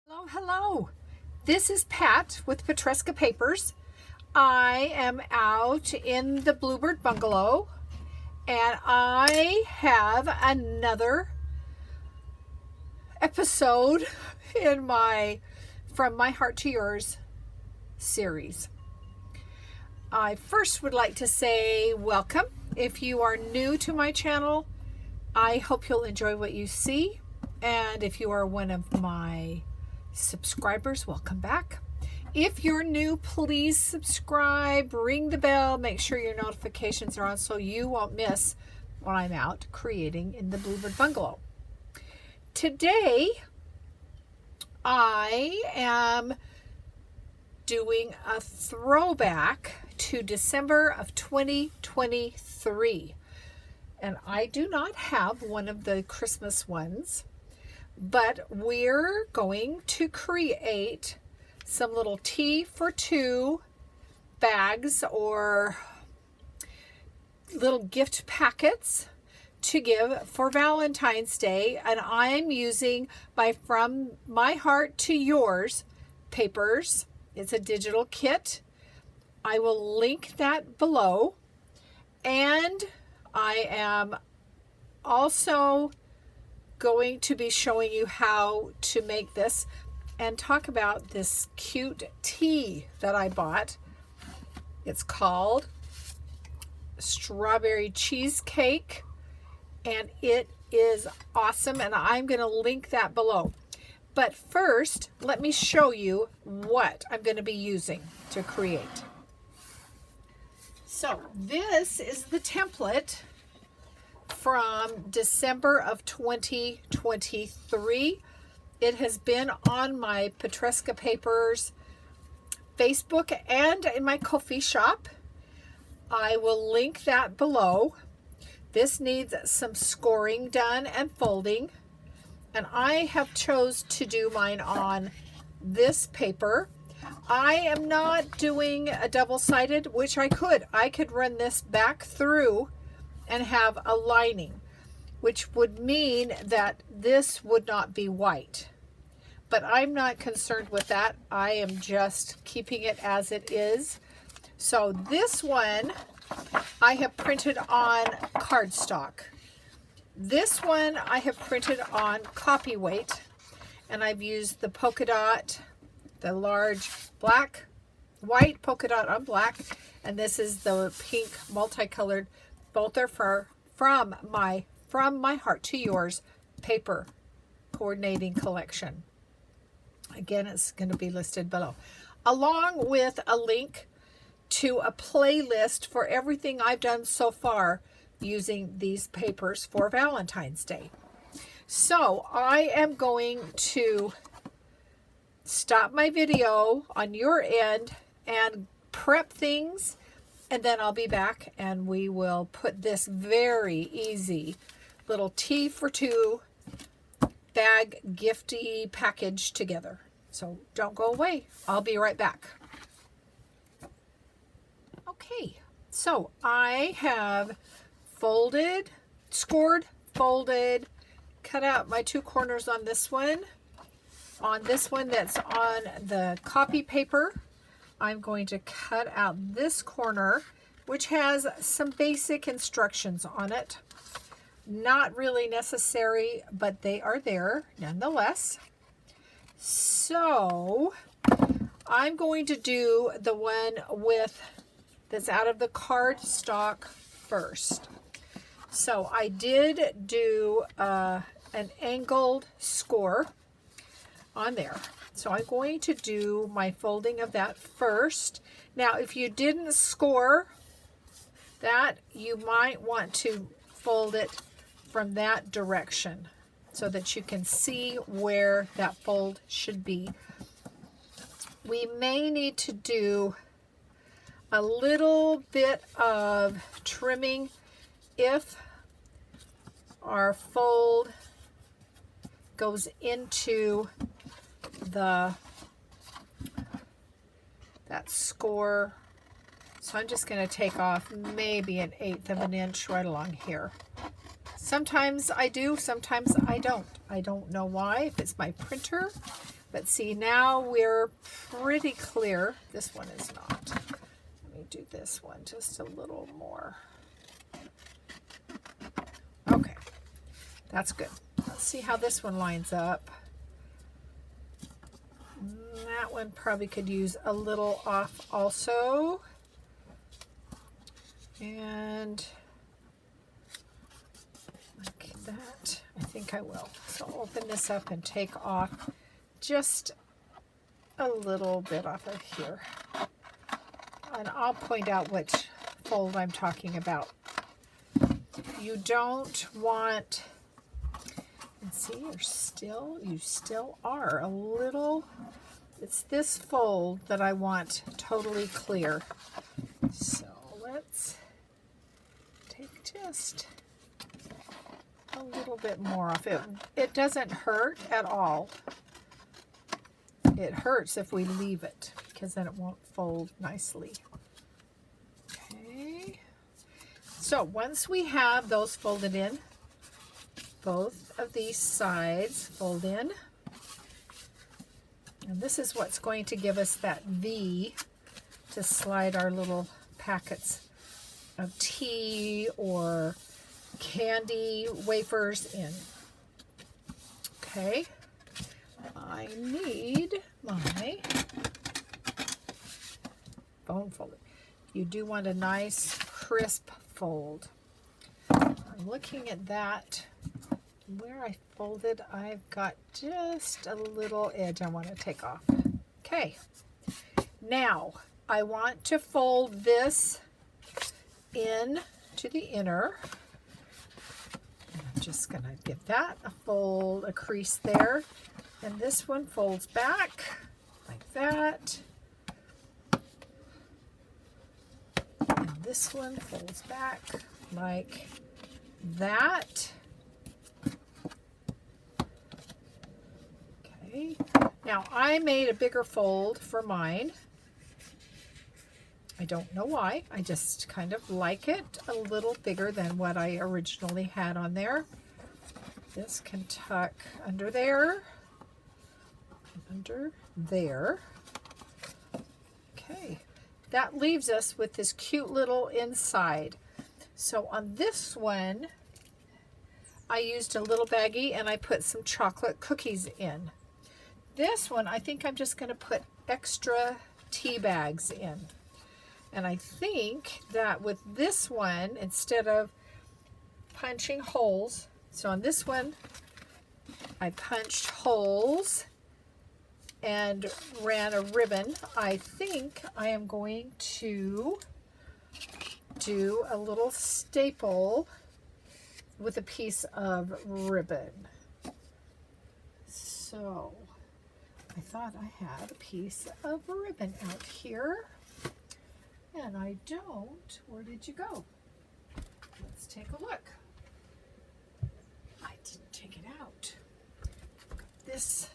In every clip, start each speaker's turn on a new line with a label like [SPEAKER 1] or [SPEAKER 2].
[SPEAKER 1] Hello, hello. This is Pat with Petresca Papers. I am out in the Bluebird Bungalow and I have another episode in my From My Heart to Yours series. I first would like to say welcome. If you are new to my channel, I hope you'll enjoy what you see. And if you are one of my subscribers, welcome back. If you're new, please subscribe, ring the bell, make sure your notifications are on so you won't miss when I'm out creating in the Bluebird Bungalow. Today, I am doing a throwback to December of 2023. And I do not have one of the Christmas ones, but we're going to create some little tea for two bags or little gift packets to give for Valentine's Day. And I'm using my From My Heart to Yours papers. It's a digital kit. I will link that below. And I am also going to be showing you how to make this and talk about this cute tea that I bought. It's called Strawberry Cheesecake and it is awesome, and I'm going to link that below. But first, let me show you what I'm going to be using to create. So this is the template from December of 2023. It has been on my Petresca Papers Facebook and in my coffee shop. I will link that below. This needs some scoring done and folding, and I have chose to do mine on this paper. I am not doing a double-sided, which I could run this back through and have a lining, which would mean that this would not be white. But I'm not concerned with that. I am just keeping it as it is. So this one I have printed on cardstock. This one I have printed on copy weight, and I've used the polka dot, the large white polka dot on black, and this is the pink multicolored. Both are from my Heart to Yours paper coordinating collection. Again, it's going to be listed below, along with a link to a playlist for everything I've done so far using these papers for Valentine's Day. So I am going to stop my video on your end and prep things, and then I'll be back and we will put this very easy little tea for two bag gifty package together. So don't go away. I'll be right back. Okay, so I have scored, folded, cut out my two corners on this one. On this one that's on the copy paper, I'm going to cut out this corner, which has some basic instructions on it. Not really necessary, but they are there nonetheless. So I'm going to do the one that's out of the cardstock first. So I did do an angled score on there. So I'm going to do my folding of that first. Now, if you didn't score that, you might want to fold it from that direction so that you can see where that fold should be. We may need to do a little bit of trimming if our fold goes into that score. So I'm just going to take off maybe 1/8 of an inch right along here. Sometimes I do, sometimes I don't. I don't know why, if it's my printer But see, now we're pretty clear. This one is not. Let me do this one just a little more. Okay, that's good. Let's see how this one lines up. That one probably could use a little off also. And like that. I think I will. So I'll open this up and take off just a little bit off of here. And I'll point out which fold I'm talking about. You don't want, and see, you still are a little, it's this fold that I want totally clear. So let's take just a little bit more off it. It doesn't hurt at all. It hurts if we leave it because then it won't fold nicely. Okay. So once we have those folded in, both of these sides fold in. And this is what's going to give us that V to slide our little packets of tea or candy wafers in. Okay. I need my bone folder. You do want a nice crisp fold. I'm looking at that. Where I folded, I've got just a little edge I want to take off. Okay. Now, I want to fold this in to the inner. I'm just going to give that a fold, a crease there. And this one folds back like that. And this one folds back like that. Okay. Now I made a bigger fold for mine. I don't know why. I just kind of like it a little bigger than what I originally had on there. This can tuck under there. Under there. Okay, that leaves us with this cute little inside. So on this one, I used a little baggie and I put some chocolate cookies in. This one, I think I'm just going to put extra tea bags in. And I think that with this one, instead of punching holes, so on this one, I punched holes and ran a ribbon. I think I am going to do a little staple with a piece of ribbon. So I thought I had a piece of ribbon out here, and I don't. Where did you go? Let's take a look. I didn't take it out. This,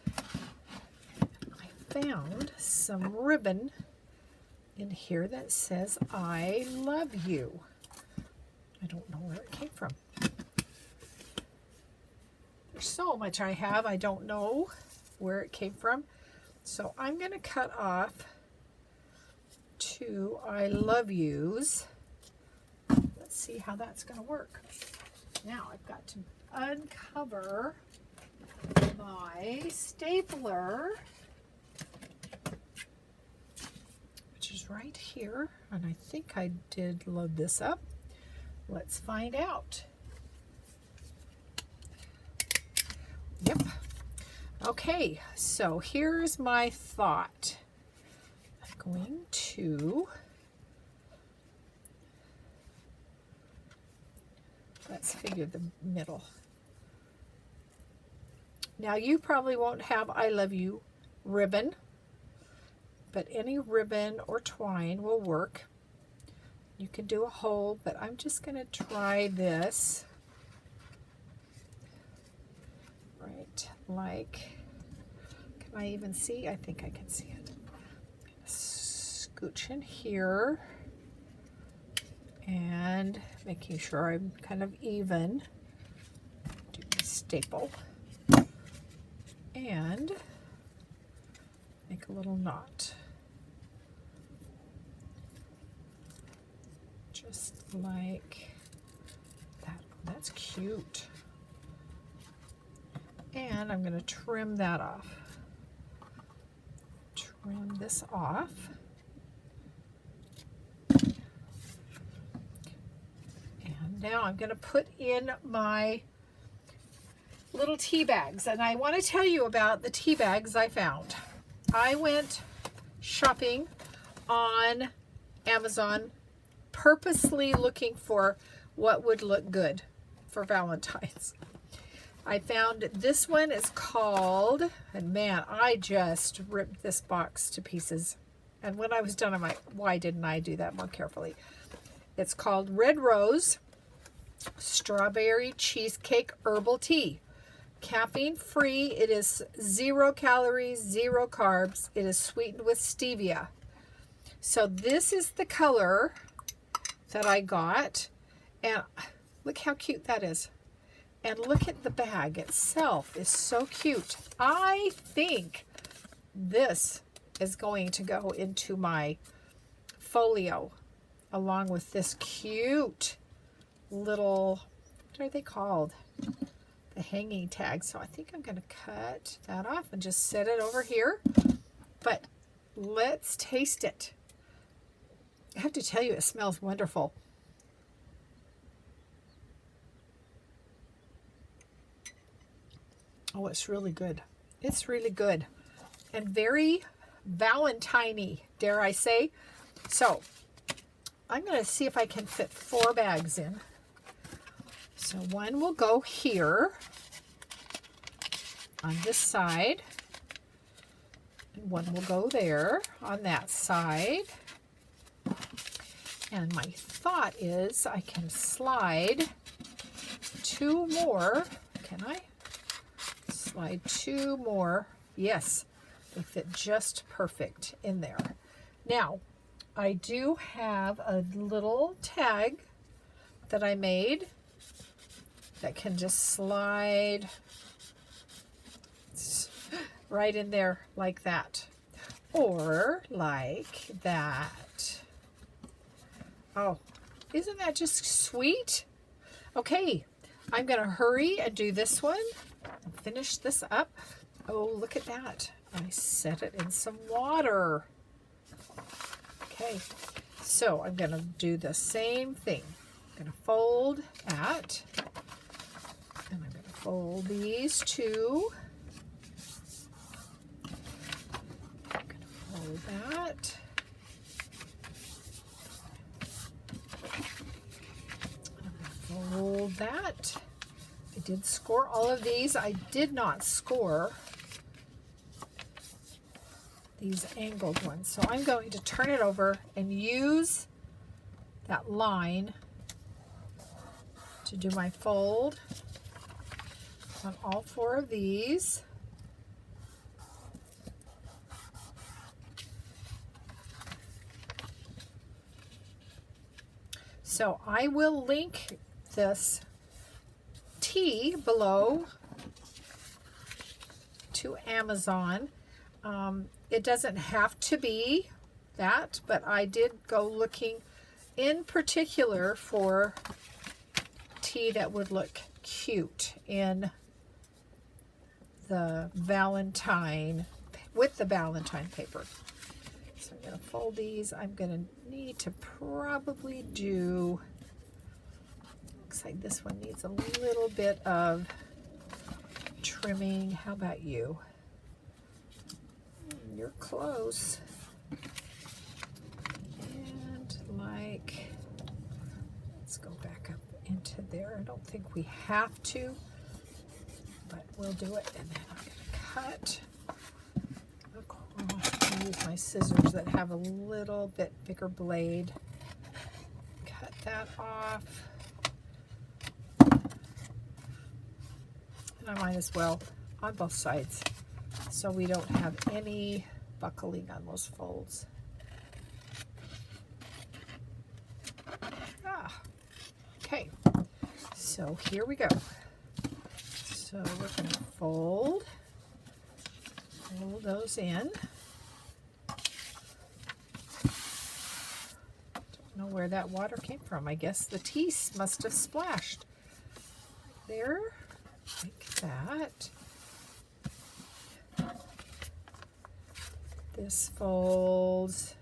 [SPEAKER 1] I found some ribbon in here that says I love you. I don't know where it came from. There's so much I have, I don't know where it came from. So I'm going to cut off 2 I love yous. Let's see how that's going to work. Now I've got to uncover my stapler, which is right here, and I think I did load this up. Let's find out. Yep. Okay, so here's my thought. I'm going to, let's figure the middle. Now you probably won't have I love you ribbon, but any ribbon or twine will work. You can do a hole, but I'm just going to try this. Right, like, can I even see? I think I can see it. Scooch in here and making sure I'm kind of even. Do my staple. And make a little knot. Just like that. That's cute. And I'm going to trim that off. Trim this off. And now I'm going to put in my little tea bags. And I want to tell you about the tea bags I found. I went shopping on Amazon, purposely looking for what would look good for Valentine's. I found this one is called, and man, I just ripped this box to pieces. And when I was done, I'm like, why didn't I do that more carefully? It's called Red Rose Strawberry Cheesecake Herbal Tea. Caffeine free. It is 0 calories, 0 carbs. It is sweetened with stevia. So this is the color that I got. And look how cute that is. And look at the bag itself. It's so cute. I think this is going to go into my folio along with this cute little, what are they called? The hanging tag. So I think I'm going to cut that off and just set it over here. But let's taste it. I have to tell you, it smells wonderful. Oh, it's really good. It's really good. And very Valentine-y, dare I say. So, I'm going to see if I can fit 4 bags in. So, one will go here on this side. And one will go there on that side. And my thought is I can slide 2 more. Can I? Slide 2 more. Yes, they fit just perfect in there. Now, I do have a little tag that I made that can just slide right in there like that. Or like that. Oh, isn't that just sweet? Okay, I'm going to hurry and do this one. Finish this up. Oh, look at that. I set it in some water. Okay, so I'm going to do the same thing. I'm going to fold that. And I'm going to fold these 2. I'm going to fold that. I'm going to fold that. I did score all of these. I did not score these angled ones. So I'm going to turn it over and use that line to do my fold on all 4 of these. So I will link this tea below to Amazon. It doesn't have to be that, but I did go looking in particular for tea that would look cute in the Valentine, with the Valentine paper. So I'm going to fold these. I'm going to need to probably do, looks like this one needs a little bit of trimming. How about you? You're close. And like, let's go back up into there. I don't think we have to, but we'll do it. And then I'm going to cut across. I'll use my scissors that have a little bit bigger blade. Cut that off. And I might as well on both sides, so we don't have any buckling on those folds. Okay, so here we go. So we're going to fold those in. know where that water came from. I guess the tea must have splashed. There, like that. This folds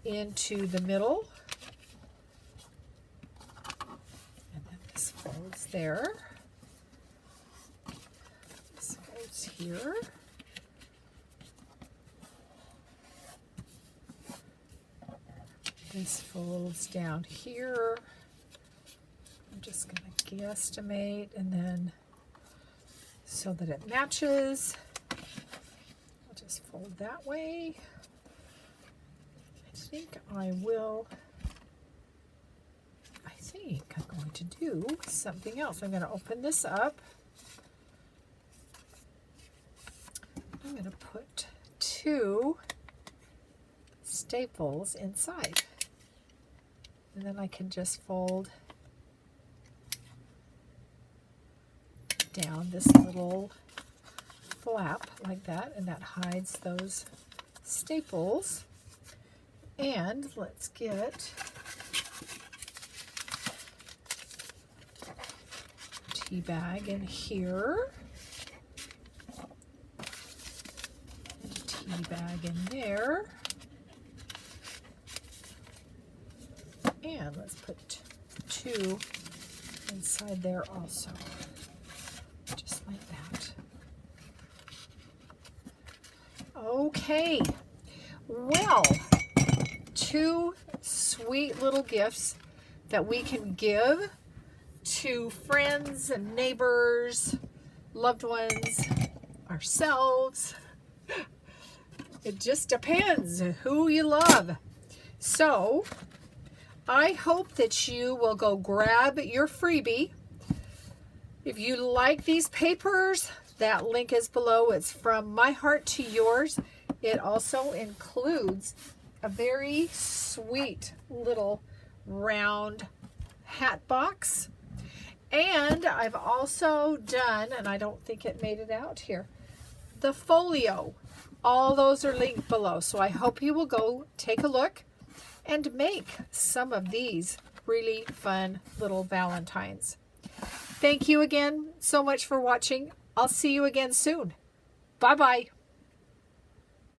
[SPEAKER 1] into the middle. And then this folds there. This folds here. This folds down here. I'm just going to guesstimate, and then so that it matches, I'll just fold that way. I think I'm going to do something else. I'm going to open this up. I'm going to put 2 staples inside. And then I can just fold down this little flap like that, and that hides those staples. And let's get a tea bag in here, and a tea bag in there. And let's put 2 inside there also, just like that. Okay, well, 2 sweet little gifts that we can give to friends and neighbors, loved ones, ourselves. It just depends who you love. So I hope that you will go grab your freebie. If you like these papers, that link is below. It's From My Heart to Yours. It also includes a very sweet little round hat box. And I've also done, and I don't think it made it out here, the folio. All those are linked below. So I hope you will go take a look and make some of these really fun little Valentines. Thank you again so much for watching. I'll see you again soon. Bye-bye.